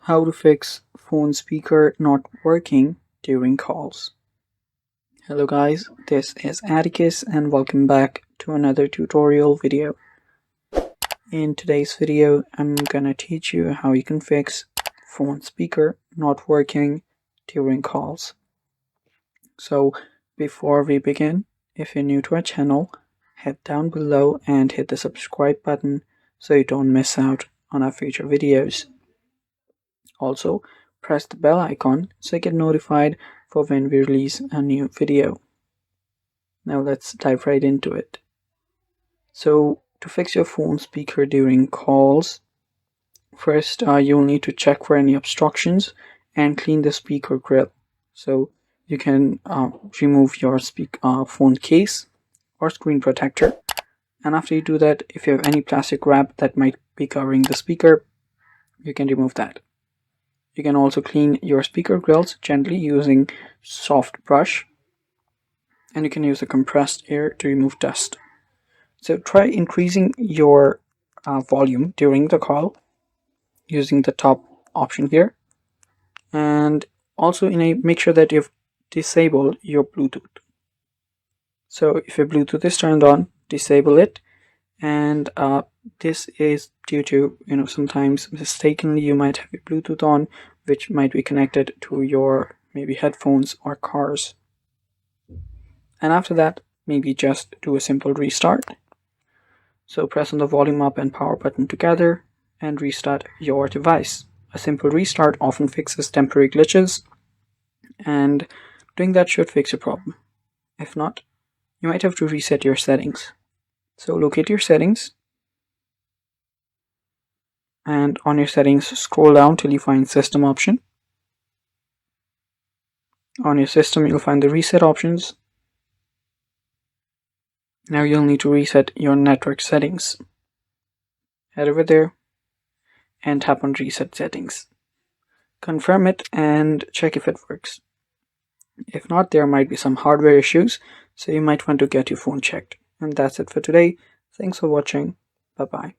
How to fix phone speaker not working during calls. Hello guys, this is Atticus and welcome back to another tutorial video. In today's video, I'm gonna teach you how you can fix phone speaker not working during calls. So before we begin, if you're new to our channel, head down below and hit the subscribe button so you don't miss out on our future videos. Also, press the bell icon so you get notified for when we release a new video. Now let's dive right into it. So to fix your phone speaker during calls, first you'll need to check for any obstructions and clean the speaker grill. So you can remove your phone case or screen protector, and after you do that, if you have any plastic wrap that might be covering the speaker, you can remove that. You can also clean your speaker grills gently using soft brush, and you can use a compressed air to remove dust. So try increasing your volume during the call using the top option here, and also make sure that you've disabled your Bluetooth. So if your Bluetooth is turned on, disable it, and this is due to sometimes mistakenly you might have your Bluetooth on, which might be connected to your maybe headphones or cars. And after that, maybe just do a simple restart. So press on the volume up and power button together and restart your device. A simple restart often fixes temporary glitches, and doing that should fix your problem. If not, you might have to reset your settings. So locate your settings, and on your settings scroll down till you find system option. On your system you'll find the reset options. Now you'll need to reset your network settings. Head over there and tap on reset settings. Confirm it and check if it works. If not, there might be some hardware issues, so you might want to get your phone checked. And that's it for today. Thanks for watching. Bye bye.